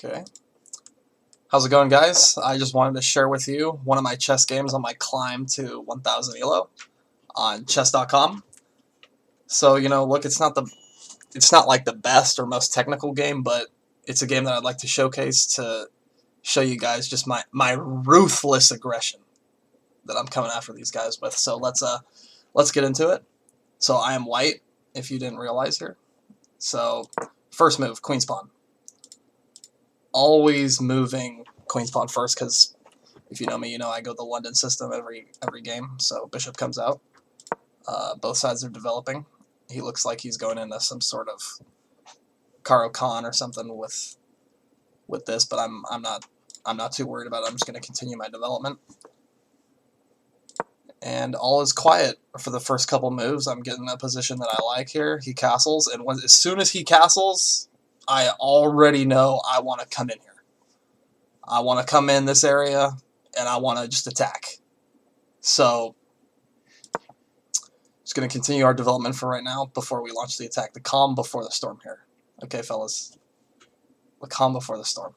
Okay. How's it going, guys? I just wanted to share with you one of my chess games on my climb to 1000 elo on chess.com. So, look, it's not like the best or most technical game, but it's a game that I'd like to showcase to show you guys just my ruthless aggression that I'm coming after these guys with. So let's get into it. So I am white, if you didn't realize here. So first move, queen's pawn. Always moving queen's pawn first, because if you know me, you know I go the London system every game. So bishop comes out. Both sides are developing. He looks like he's going into some sort of Caro-Kann or something with this, but I'm not too worried about it. I'm just going to continue my development. And all is quiet for the first couple moves. I'm getting a position that I like here. He castles, and as soon as he castles, I already know I want to come in here. I want to come in this area, and I want to just attack. So, just going to continue our development for right now before we launch the attack. The calm before the storm here. Okay, fellas. The calm before the storm.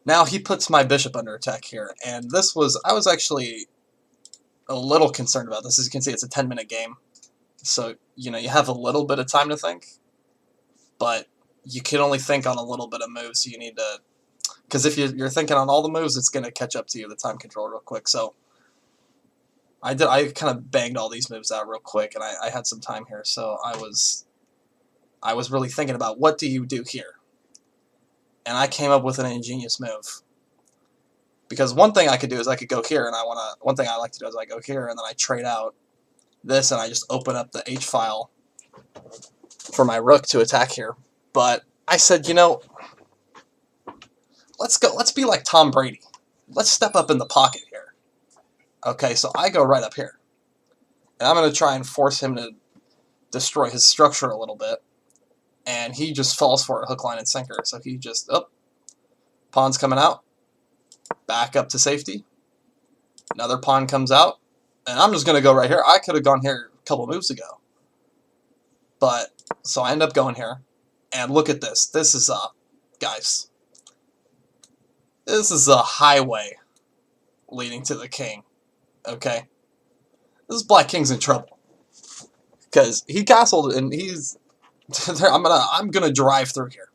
Now he puts my bishop under attack here, and I was actually a little concerned about this. As you can see, it's a 10-minute game, so you have a little bit of time to think, but you can only think on a little bit of moves. So you need to, because if you're thinking on all the moves, it's going to catch up to you, the time control, real quick. So I kind of banged all these moves out real quick, and I had some time here, so I was really thinking about what do you do here. And I came up with an ingenious move. Because one thing I could do is I could go here, and one thing I like to do is I go here, and then I trade out this, and I just open up the H file for my rook to attack here. But I said, let's be like Tom Brady. Let's step up in the pocket here. Okay, so I go right up here. And I'm going to try and force him to destroy his structure a little bit. And he just falls for it, hook, line, and sinker. So he just, pawn's coming out. Back up to safety. Another pawn comes out. And I'm just going to go right here. I could have gone here a couple moves ago. But, so I end up going here. And look at this. This is, guys. This is a highway leading to the king. Okay? This is Black King's in trouble. Because he castled and he's... I'm gonna drive through here.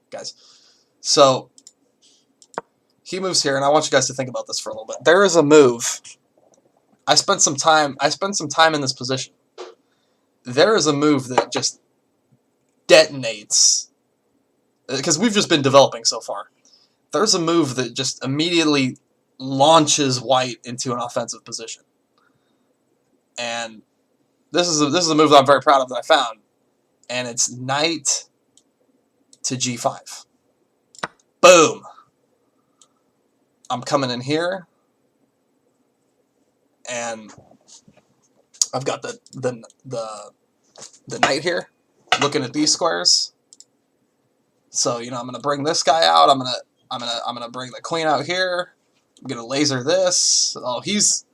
Guys. So, he moves here, and I want you guys to think about this for a little bit. There is a move. I spent some time in this position. There is a move that just detonates. Because we've just been developing so far. There's a move that just immediately launches white into an offensive position. And this is a move that I'm very proud of that I found. And it's knight to g5. Boom! I'm coming in here. And I've got the knight here, looking at these squares. So, I'm gonna bring this guy out. I'm gonna bring the queen out here. I'm gonna laser this. Oh, he's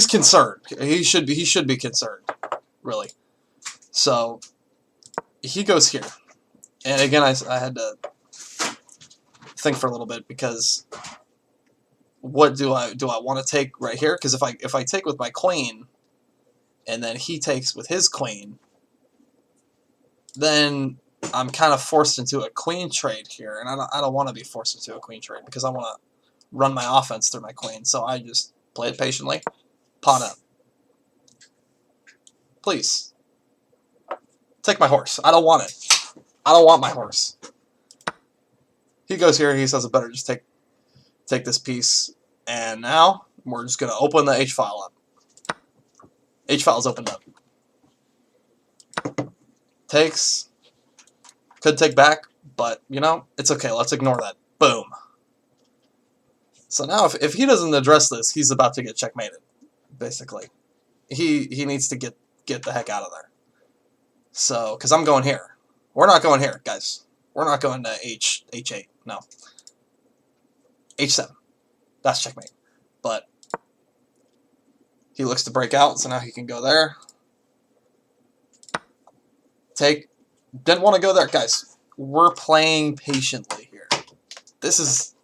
concerned. He should be concerned, really. So he goes here, and again, I had to think for a little bit, because what do I want to take right here? Because if I take with my queen, and then he takes with his queen, then I'm kind of forced into a queen trade here, and I don't want to be forced into a queen trade, because I want to run my offense through my queen. So I just play it patiently. Pawn up. Please. Take my horse. I don't want it. I don't want my horse. He goes here. He says it better just take this piece. And now we're just going to open the H file up. H file is opened up. Takes. Could take back, but, it's okay. Let's ignore that. Boom. So now if he doesn't address this, he's about to get checkmated, basically. He needs to get the heck out of there. So, because I'm going here. We're not going here, guys. We're not going to H8. No. H7. That's checkmate. But he looks to break out, so now he can go there. Take. Didn't want to go there. Guys, we're playing patiently here. This is...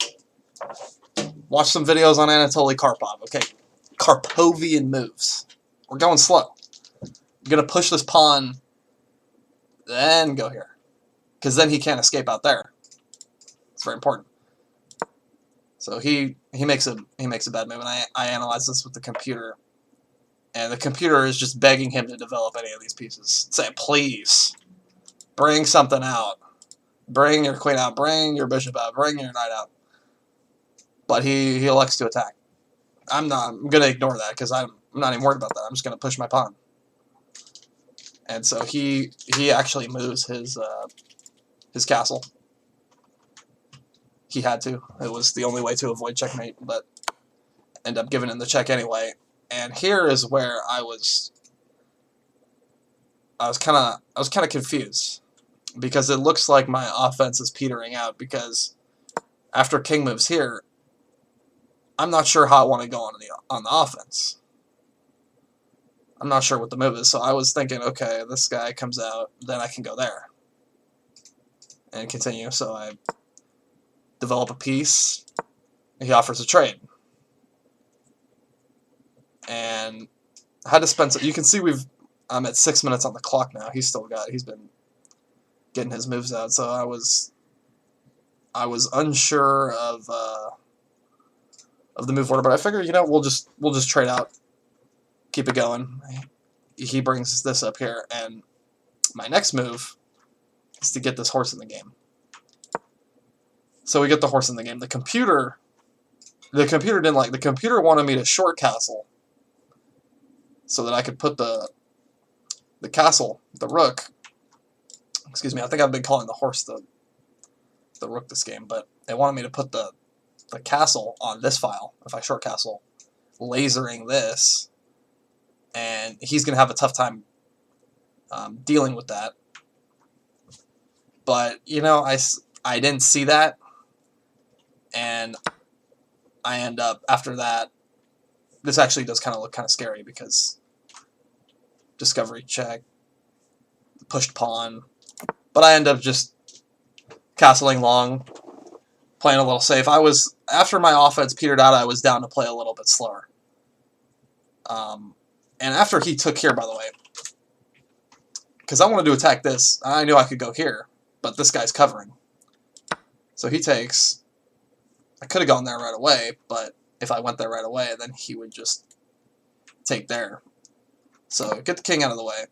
Watch some videos on Anatoly Karpov, okay? Karpovian moves. We're going slow. I'm going to push this pawn, then go here. Because then he can't escape out there. It's very important. So he makes a bad move, and I analyze this with the computer. And the computer is just begging him to develop any of these pieces. Say, please, bring something out. Bring your queen out. Bring your bishop out. Bring your knight out. But he elects to attack. I'm going to ignore that because I'm not even worried about that. I'm just going to push my pawn. And so he actually moves his castle. He had to. It was the only way to avoid checkmate, but end up giving him the check anyway. And here is where I was kind of confused, because it looks like my offense is petering out, because after king moves here, I'm not sure how I want to go on the offense. I'm not sure what the move is, so I was thinking, okay, this guy comes out, then I can go there and continue. So I develop a piece. He offers a trade, and I had to spend. You can see I'm at 6 minutes on the clock now. He's been getting his moves out, so I was unsure of the move order, but I figured, we'll just trade out, keep it going. He brings this up here, and my next move is to get this horse in the game. So we get the horse in the game. The computer didn't like. The computer wanted me to short castle, so that I could put the castle, the rook. Excuse me. I think I've been calling the horse the rook this game, but they wanted me to put the castle on this file. If I short castle, lasering this, and he's gonna have a tough time dealing with that. But I didn't see that, and I end up after that. This actually does kind of look kind of scary, because discovery check, pushed pawn, but I end up just castling long, playing a little safe. After my offense petered out, I was down to play a little bit slower. And after he took here, by the way, because I wanted to attack this, I knew I could go here, but this guy's covering. So he takes. I could have gone there right away, but if I went there right away, then he would just take there. So get the king out of the way,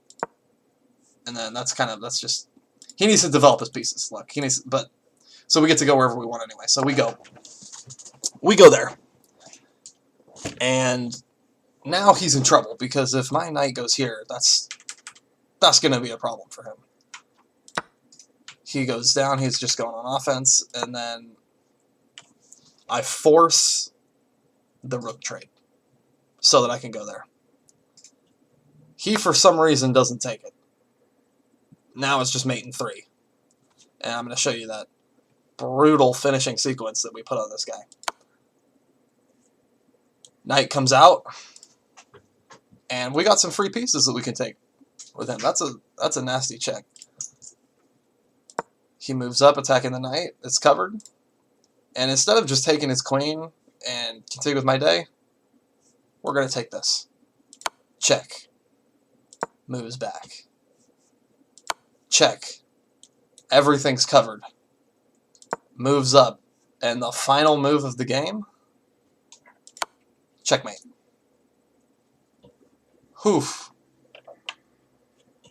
and then that's just, he needs to develop his pieces. Look, so we get to go wherever we want anyway. So we go there, and now he's in trouble, because if my knight goes here, that's going to be a problem for him. He goes down. He's just going on offense, and then I force the rook trade so that I can go there. He, for some reason, doesn't take it. Now it's just mate in 3. And I'm going to show you that brutal finishing sequence that we put on this guy. Knight comes out, and we got some free pieces that we can take with him. That's a nasty check. He moves up, attacking the knight. It's covered. And instead of just taking his queen and continue with my day, we're going to take this. Check. Moves back. Check. Everything's covered. Moves up. And the final move of the game, checkmate. Oof.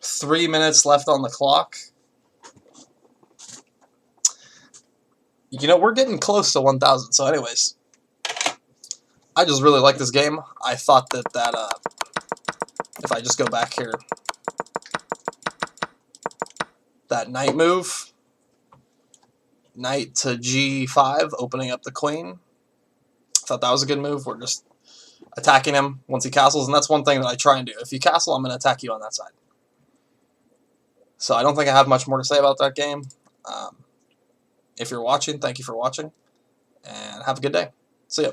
3 minutes left on the clock. We're getting close to 1,000. So anyways, I just really like this game. I thought that if I just go back here, that knight move, knight to g5, opening up the queen, I thought that was a good move. We're just attacking him once he castles, and that's one thing that I try and do. If you castle, I'm going to attack you on that side. So I don't think I have much more to say about that game. If you're watching, thank you for watching, and have a good day. See ya.